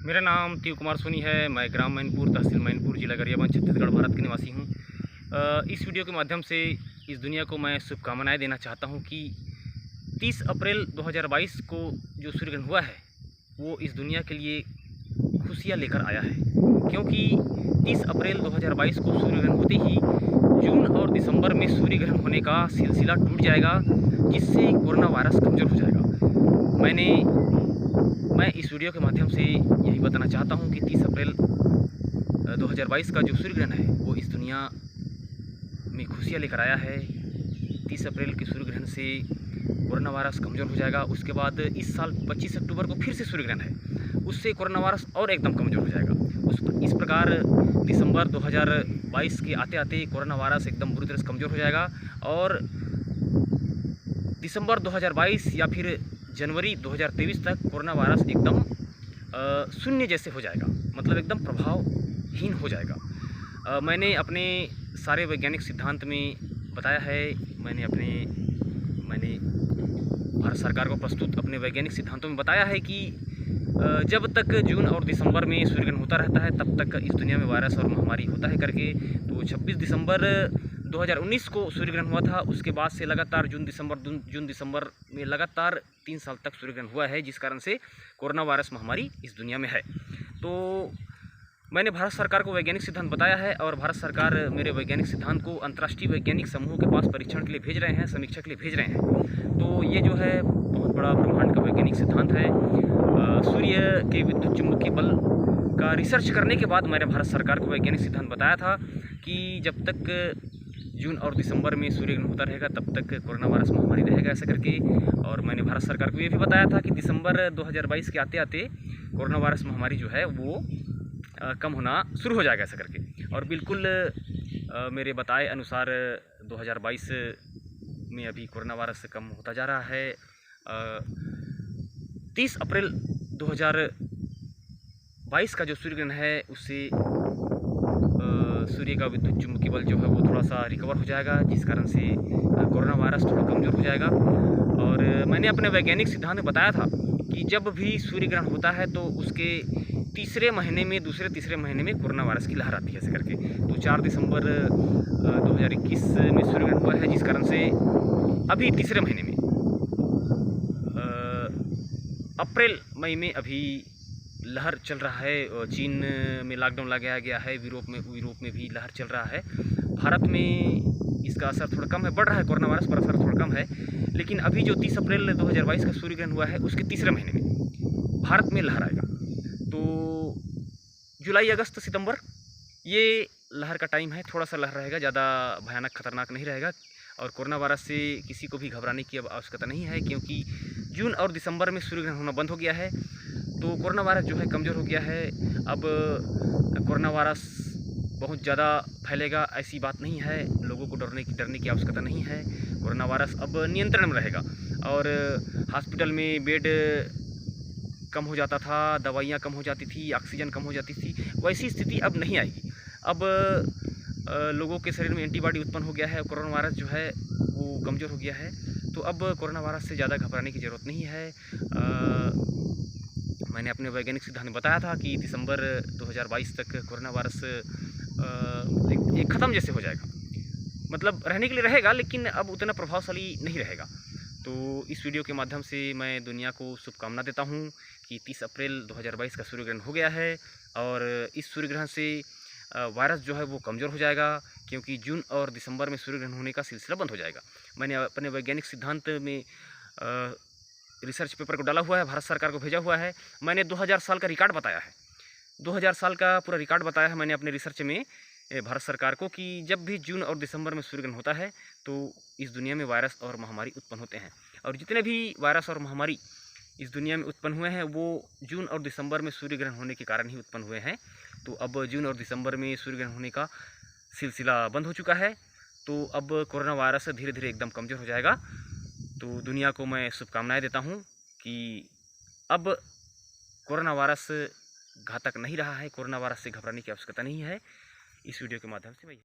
मेरा नाम तिव कुमार सोनी है। मैं ग्राम मैनपुर, तहसील मैनपुर, जिला गरियाबंद, छत्तीसगढ़, भारत के निवासी हूँ। इस वीडियो के माध्यम से इस दुनिया को मैं शुभकामनाएं देना चाहता हूँ कि 30 अप्रैल 2022 को जो सूर्यग्रहण हुआ है वो इस दुनिया के लिए खुशियाँ लेकर आया है, क्योंकि 30 अप्रैल 2022 को सूर्यग्रहण होते ही जून और दिसंबर में सूर्यग्रहण होने का सिलसिला टूट जाएगा, जिससे कोरोना वायरस कमज़ोर हो जाएगा। मैं इस वीडियो के माध्यम से यही बताना चाहता हूं कि 30 अप्रैल 2022 का जो सूर्यग्रहण है वो इस दुनिया में खुशियां लेकर आया है। 30 अप्रैल के सूर्यग्रहण से कोरोना वायरस कमज़ोर हो जाएगा। उसके बाद इस साल 25 अक्टूबर को फिर से सूर्यग्रहण है, उससे कोरोना वायरस और एकदम कमज़ोर हो जाएगा। इस प्रकार दिसंबर 2022 के आते आते कोरोना वायरस एकदम बुरी तरह से कमज़ोर हो जाएगा और दिसंबर 2022 या फिर जनवरी 2023 तक कोरोना वायरस एकदम शून्य जैसे हो जाएगा, मतलब एकदम प्रभावहीन हो जाएगा। मैंने अपने सारे वैज्ञानिक सिद्धांत में बताया है, मैंने भारत सरकार को प्रस्तुत अपने वैज्ञानिक सिद्धांतों में बताया है कि जब तक जून और दिसंबर में सूर्यग्रहण होता रहता है तब तक इस दुनिया में वायरस और महामारी होता है करके। तो 26 दिसंबर 2019 को सूर्यग्रहण हुआ था, उसके बाद से लगातार जून दिसंबर में लगातार 3 साल तक सूर्यग्रहण हुआ है, जिस कारण से कोरोना वायरस महामारी इस दुनिया में है। तो मैंने भारत सरकार को वैज्ञानिक सिद्धांत बताया है और भारत सरकार मेरे वैज्ञानिक सिद्धांत को अंतर्राष्ट्रीय वैज्ञानिक समूहों के पास परीक्षण के लिए भेज रहे हैं, समीक्षा के लिए भेज रहे हैं। तो ये जो है बहुत बड़ा ब्रह्मांड का वैज्ञानिक सिद्धांत है। सूर्य के विद्युत चुम्बकीय बल का रिसर्च करने के बाद मैंने भारत सरकार को वैज्ञानिक सिद्धांत बताया था कि जब तक जून और दिसंबर में सूर्यग्रहण होता रहेगा तब तक कोरोना वायरस महामारी रहेगा, ऐसा करके। और मैंने भारत सरकार को ये भी बताया था कि दिसंबर 2022 के आते आते कोरोना वायरस महामारी जो है वो कम होना शुरू हो जाएगा, ऐसा करके। और बिल्कुल मेरे बताए अनुसार 2022 में अभी कोरोना वायरस कम होता जा रहा है। 30 अप्रैल 2022 का जो सूर्यग्रहण है उससे सूर्य का विद्युत चुम्बकीय बल जो है वो थोड़ा सा रिकवर हो जाएगा, जिस कारण से कोरोना वायरस थोड़ा कमज़ोर हो जाएगा। और मैंने अपने वैज्ञानिक सिद्धांत में बताया था कि जब भी सूर्यग्रहण होता है तो उसके तीसरे महीने में, दूसरे तीसरे महीने में कोरोना वायरस की लहर आती है, ऐसे करके। तो 4 दिसंबर 2021 में सूर्यग्रहण हुआ है, जिस कारण से अभी तीसरे महीने में अप्रैल मई में अभी लहर चल रहा है। चीन में लॉकडाउन लगाया गया है, यूरोप में भी लहर चल रहा है। भारत में इसका असर थोड़ा कम है, बढ़ रहा है कोरोना वायरस पर असर थोड़ा कम है। लेकिन अभी जो 30 अप्रैल 2022 का सूर्यग्रहण हुआ है उसके तीसरे महीने में भारत में लहर आएगा। तो जुलाई, अगस्त, सितंबर ये लहर का टाइम है, थोड़ा सा लहर रहेगा, ज़्यादा भयानक खतरनाक नहीं रहेगा। और कोरोना वायरस से किसी को भी घबराने की अब आवश्यकता नहीं है, क्योंकि जून और दिसंबर में सूर्यग्रहण होना बंद हो गया है। तो कोरोना वायरस जो है कमज़ोर हो गया है। अब कोरोना वायरस बहुत ज़्यादा फैलेगा ऐसी बात नहीं है, लोगों को डरने की आवश्यकता नहीं है। कोरोना वायरस अब नियंत्रण में रहेगा और हॉस्पिटल में बेड कम हो जाता था, दवाइयाँ कम हो जाती थी, ऑक्सीजन कम हो जाती थी, वैसी स्थिति अब नहीं आएगी। अब लोगों के शरीर में एंटीबॉडी उत्पन्न हो गया है, कोरोना वायरस जो है वो कमज़ोर हो गया है। तो अब कोरोना वायरस से ज़्यादा घबराने की ज़रूरत नहीं है। मैंने अपने वैज्ञानिक सिद्धांत में बताया था कि दिसंबर 2022 तक कोरोना वायरस एक ख़त्म जैसे हो जाएगा, मतलब रहने के लिए रहेगा लेकिन अब उतना प्रभावशाली नहीं रहेगा। तो इस वीडियो के माध्यम से मैं दुनिया को शुभकामना देता हूँ कि 30 अप्रैल 2022 का सूर्यग्रहण हो गया है और इस सूर्यग्रहण से वायरस जो है वो कमज़ोर हो जाएगा, क्योंकि जून और दिसंबर में सूर्यग्रहण होने का सिलसिला बंद हो जाएगा। मैंने अपने वैज्ञानिक सिद्धांत में रिसर्च पेपर को डाला हुआ है, भारत सरकार को भेजा हुआ है। मैंने 2000 साल का रिकॉर्ड बताया है, 2000 साल का पूरा रिकॉर्ड बताया है मैंने अपने रिसर्च में भारत सरकार को कि जब भी जून और दिसंबर में सूर्यग्रहण होता है तो इस दुनिया में वायरस और महामारी उत्पन्न होते हैं। और जितने भी वायरस और महामारी इस दुनिया में उत्पन्न हुए हैं वो जून और दिसंबर में सूर्यग्रहण होने के कारण ही उत्पन्न हुए हैं। तो अब जून और दिसंबर में सूर्यग्रहण होने का सिलसिला बंद हो चुका है, तो अब कोरोना वायरस धीरे धीरे एकदम कमज़ोर हो जाएगा। तो दुनिया को मैं शुभकामनाएं देता हूं कि अब कोरोना वायरस घातक नहीं रहा है, कोरोना वायरस से घबराने की आवश्यकता नहीं है। इस वीडियो के माध्यम से मैं